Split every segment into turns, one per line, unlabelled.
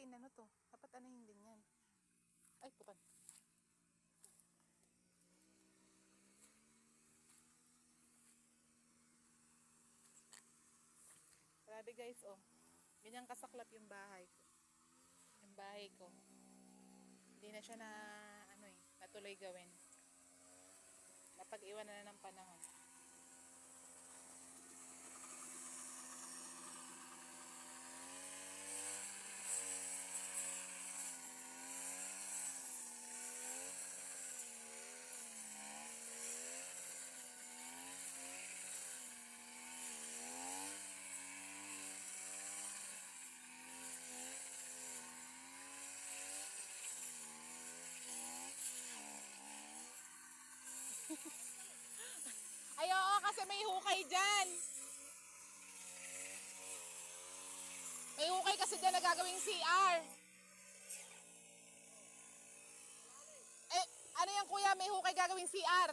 inano to. Dapat anahin din yan. Ay, putan. Grabe guys, oh. Ganyan kasaklap yung bahay ko. Yung bahay ko. Hindi na siya na, natuloy gawin. Napag-iwan na ng panahon. Ay, oo, kasi may hukay dyan. May hukay kasi dyan na gagawing CR. Eh, ano yan kuya? May hukay gagawing CR.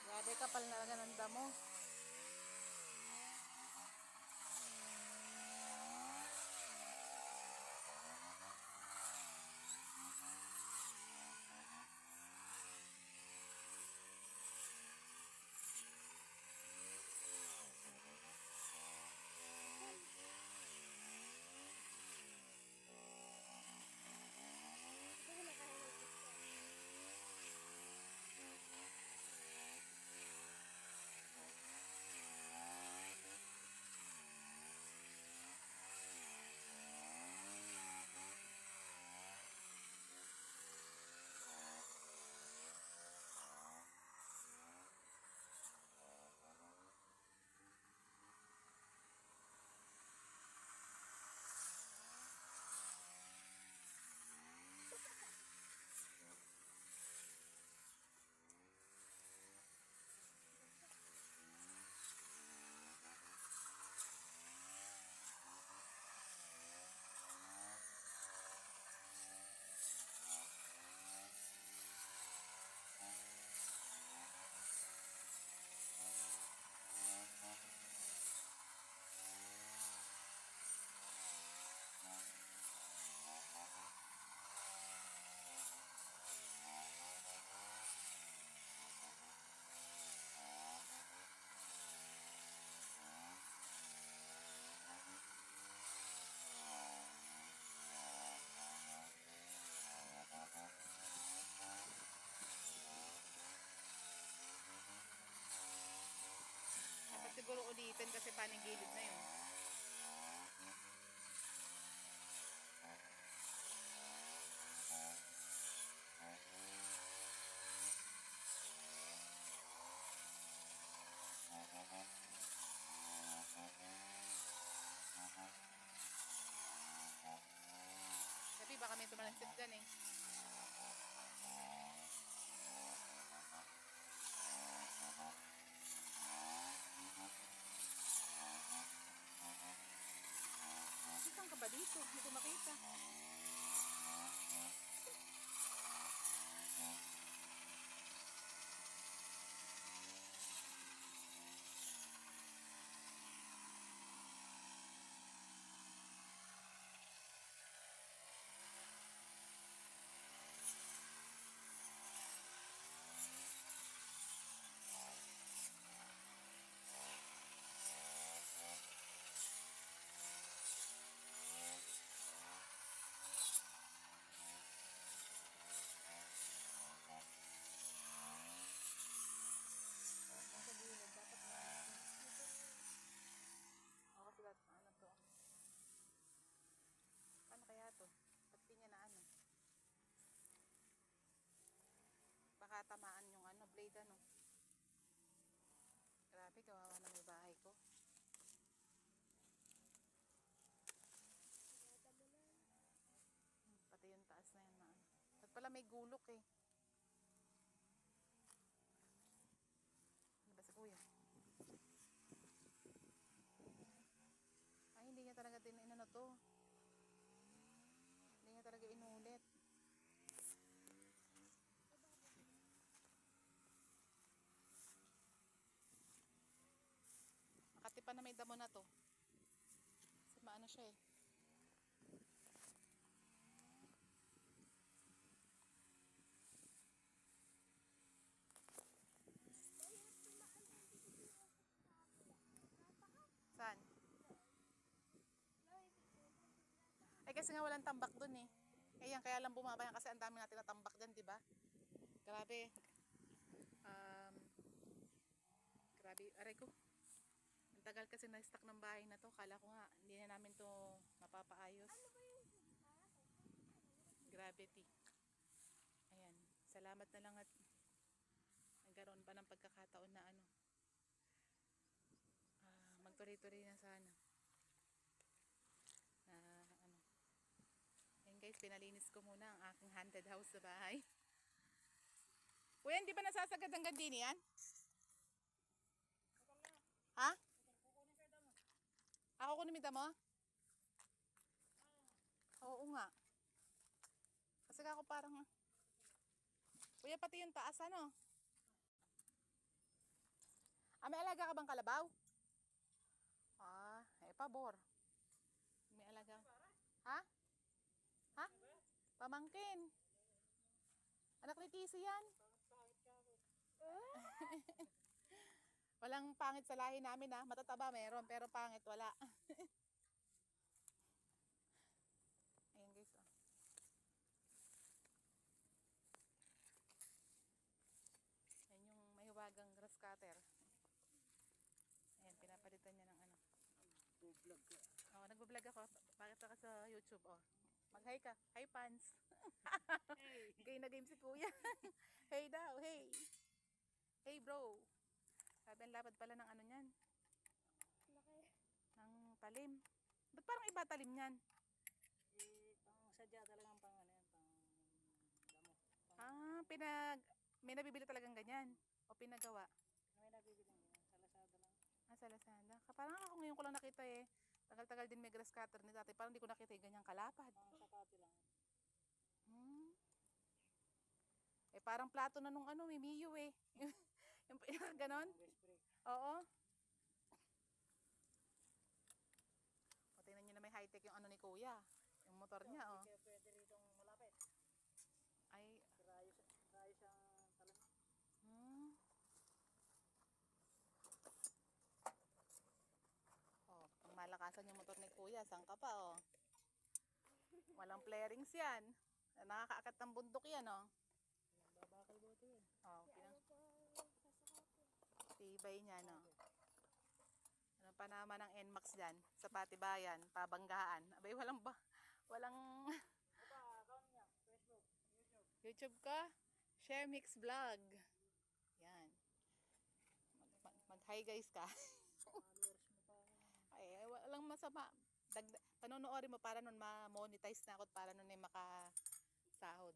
Grabe, kapal na lang ng damo. Dapat siguro ulitin kasi panigilid na yun. malansit dyan eh. Saan ka ba dito? Hindi ko makita. Sa gilid, dapat na. Ako sila, ano to? Ano kaya to? Ba't di niya na ano? Baka tamaan yung ano, blade ano. Grabe, kawawa na may bahay ko. Pati yung taas na yan na ano. At pala may gulok eh. Ano ba si kuya? Ay, hindi niya talaga din inano to. Hindi niya talaga inulit. Makati pa na may damo na to. Kasi maano siya eh. Saan? Eh kasi nga walang tambak dun eh. Eh yan, kaya lang bumaba yan kasi ang dami natin natambak dyan, di ba? Grabe. Grabe, aray ko. Ang tagal kasi na-stuck ng bahay na to. Kala ko nga, hindi na namin to mapapaayos. Gravity. Ayan. Salamat na lang at nagkaroon pa ng pagkakataon na ano. Magtuloy-tuloy na sana. Ano. Ayan guys, pinalinis ko muna ang aking haunted house sa bahay. Kuya, hindi ba nasasagad ang gandini yan? Ha? Ako kunin mo mo? Oo nga. Kasi ako parang... Kuya, pati yung taas ano? May alaga ka bang kalabaw? Pabor. May alaga. Ha? Ha? Pamangkin. Anak ni Tisi yan. Walang pangit sa lahi namin ha. Matataba meron pero pangit wala. Ayan guys oh. Ayan yung mahiwagang grass cutter. Ayan, pinapalitan niya ng ano.
Nag-vlog ka.
Oo, nagbablog ako. Bakit ka sa YouTube oh. Mag-hi ka. Hi pants.
Hey!
Game na game si kuya. Hey daw, hey. Hey bro. Sabi ang lapad pala ng ano niyan. Ng talim. Ba't parang iba talim niyan?
Pang sadya talagang pang ano yan, pang damo.
May nabibili talagang ganyan. O pinagawa.
May nabibili yan, sa Lazada lang.
Sa Lazada. Parang ako ngayon ko lang nakita eh. Tagal-tagal din may grass cutter ni tatay. Parang hindi ko nakita yung ganyang kalapad.
Pang sakati lang.
Parang plato na nung ano, may Miyo eh. Yung ganon.
Pang wrist break.
Oo. O, tingnan nyo na may high-tech yung ano ni kuya. Yung motor niya, oh.
Hindi kaya pwede ritong malapit.
Ay,
Rayo siyang talang.
Pang malakasan yung motor ni kuya. Saan ka pa, oh. Walang flarings yan. Nakakaakat ng bundok yan, oh.
Babakal bote yan.
Tibay niya, no. Ano pa naman ang NMAX dyan? Sa Patibayan, Pabanggaan. Abay, walang
Account niya, Facebook, YouTube.
YouTube ka? Share Mix Vlog. Yan. Mag-hi guys ka.
Followers mo pa.
Ay, walang masama. Panonoorin mo para nun ma-monetize na ako at para nun ay sahod.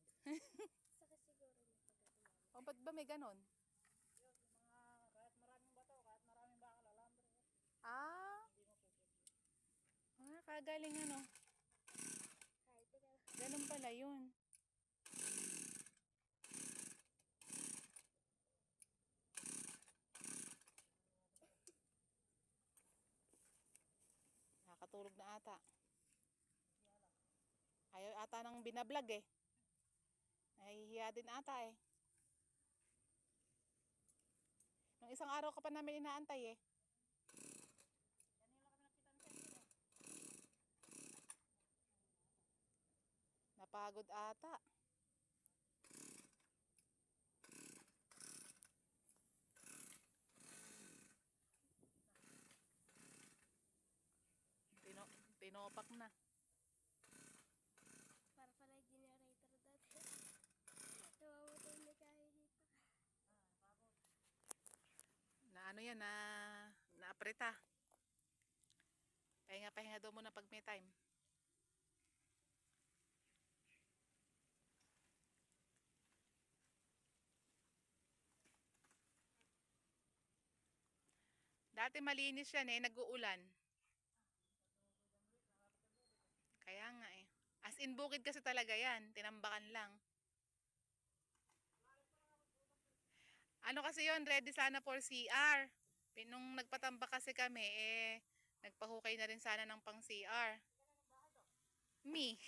Saka siguro niya pagka tumama.
O, ba't ba may ganon?
Yun, yung mga kahit maraming bato, kahit maraming bakal, alambre.
Ah,
Hindi mo pupwede.
kagaling ano.
Kahit teka lang.
Ganun pala yun. Nakakatulog na ata. Ayaw ata nang binablog eh. Nahihiya din ata eh. Nung isang araw ka pa namin inaantay eh.
Kanina kami nakita ng sensor.
Napagod ata. Tino, tinopak na.
Para pala yung generator dati. Namamatay na kaya dito.
Na ano yan, naapreta. Pahinga daw muna pag may time. Dati malinis yan eh, nag-uulan. Kaya nga eh. As in bukid kasi talaga yan, tinambakan lang. Ano kasi yon, ready sana for CR. Nung nagpatambak kasi kami, nagpahukay na rin sana ng pang CR. Me.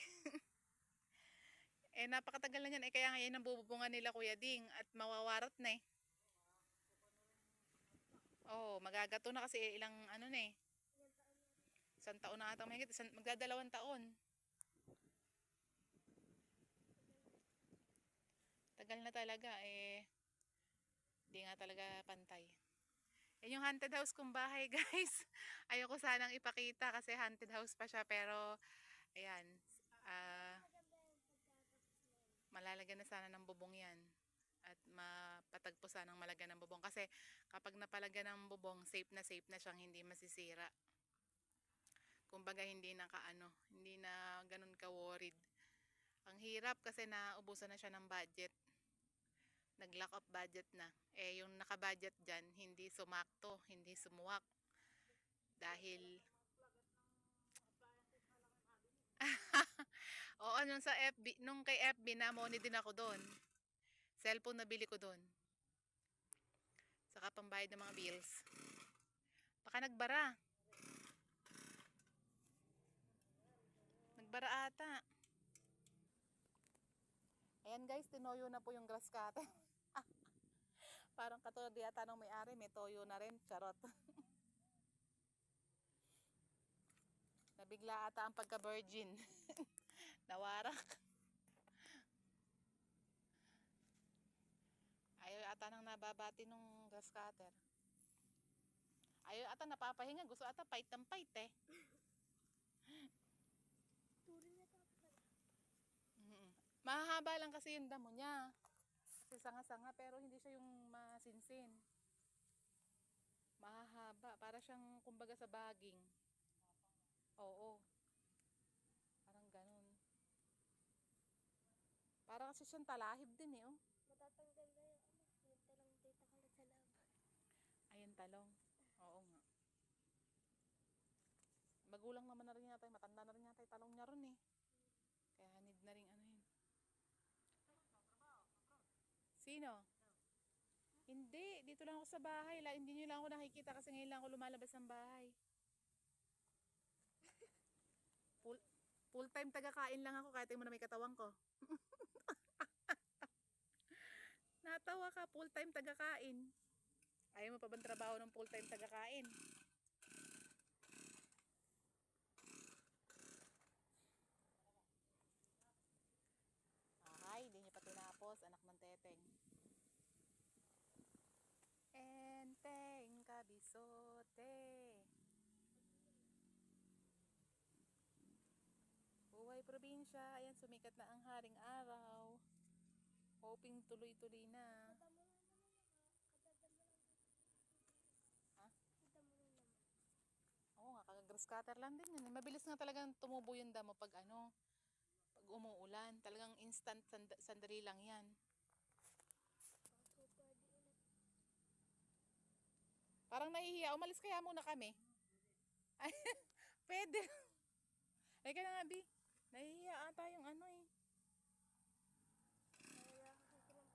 Napakatagal na yan. Kaya ngayon ang bububungan nila Kuya Ding at mawawarat na eh. Oo, magagato na kasi ilang ano na eh. Isang taon na ata mahigit. Magdadalawang taon. Tagal na talaga di nga talaga pantay. Yan yung haunted house kong bahay guys. Ayoko sanang ipakita kasi haunted house pa siya pero ayan. Malalagyan na sana ng bubong yan. At mapatagpo sana ng malagyan ng bubong. Kasi kapag napalagyan ng bubong, safe na siyang hindi masisira. Kumbaga hindi na hindi na ganun ka-worried. Ang hirap kasi naubusan na siya ng budget. Nag-lock up budget na. Yung naka-budget dyan, hindi sumakto, hindi sumuwak. Dahil oo, nung sa FB, nung kay FB na money din ako doon. Cellphone na bili ko doon. Saka pambayad ng mga bills. Baka nagbara. Nagbara ata. Ayan guys, tinoyo na po yung grass cutter. Parang katulad yata ng may-ari, may toyo na rin. Charot. Nabigla ata ang pagka-virgin. Nawarak. Ayaw ata nang nababati nung grass cutter. Ayaw ata napapahinga. Gusto ata fight ng fight eh.
Turo na ito pala.
Mahahaba lang kasi yung damo niya. Kasi sanga-sanga pero hindi siya yung masinsin. Mahahaba. Para siyang kumbaga sa baging. Oo. Parang ganun. Para kasi siyang talahib din eh. Oh.
Matatanggal na yung yung talang data kalat sa laban.
Ayun talong. Oo nga. Magulang naman na rin yata. Matanda na rin yata yung talong niya ron eh. Kaya need na rin ano yun. Sino? Hindi. Dito lang ako sa bahay. Hindi nyo lang ako nakikita kasi ngayon lang ako lumalabas ng bahay. Full time taga-kain lang ako kahit mo na may katawang ko. Natawa ka, full time taga-kain. Ayaw mo pa bang trabaho ng full time taga-kain? Ay, hindi niya pa tinapos, anak ng teteng. Enteng kabisote. Buhay probinsya, ayan sumikat na ang haring araw. Hoping tuloy-tuloy na.
Kadamo lang naman kadadamo lang dito.
Ha?
Kadamo lang naman.
Oo nga, kag-grass cutter lang din yun. Mabilis nga talagang tumubo yung damo pag pag umuulan. Talagang instant, sandali lang yan.
So, pwede ulit.
Parang nahihiya. Umalis kaya muna kami. Ay, pwede. Ay ka na nga, Bi. Nahihiya ata yung ano eh.
Wala kasi silang pangit.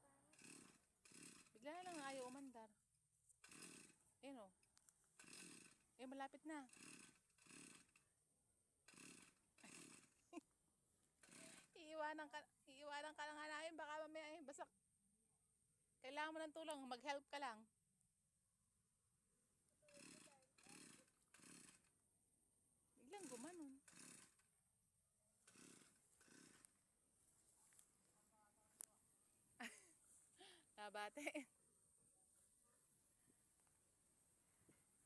Bigla na lang ayaw umandar. Ayun o. Eh, malapit na. Iiwanan ka na nga namin. Baka mamaya eh, basta kailangan mo ng tulong. Mag-help ka lang. Biglang gumanon. Nabate.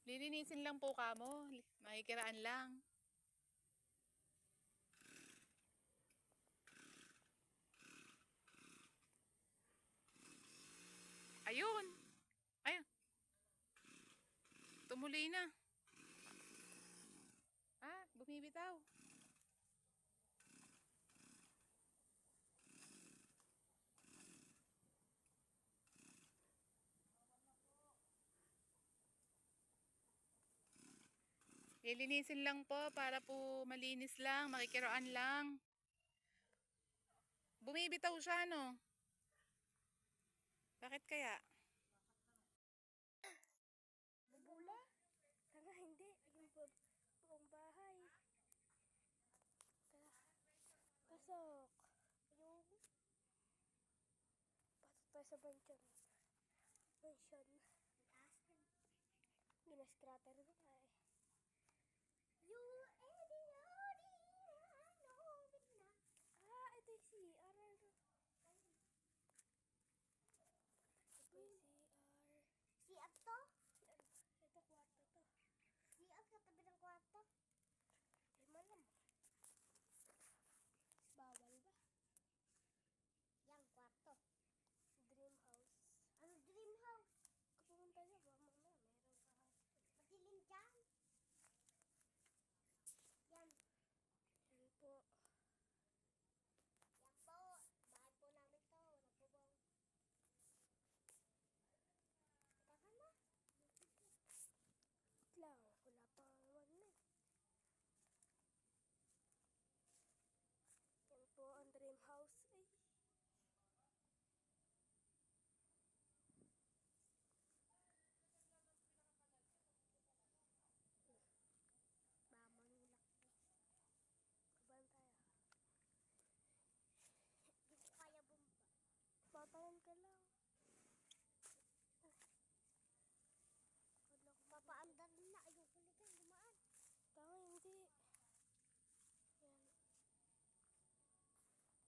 Lilinisin lang po kamo. Makikiraan lang. Ayun. Ayun. Tumuloy na. Ah, bumibitaw. Lilinisin lang po para po malinis lang, makikiraan lang. Bumibitaw siya, no? Bakit kaya?
Bubula? Tanga, hindi. Yung buong bahay. Tara. Pasok. Yung... Pasok tayo sa mansion. Mansion. Ginas-crater ko tayo. Ah, ito yung CR. Ito yung CR.
CR to?
Ito kwarto to.
CR katabi ng kwarto?
Di malam. Bawal ba?
Yang kwarto.
Dream house.
Ano dream house?
Kung pumunta niya ba, mamaya meron ka.
Madilim dyan.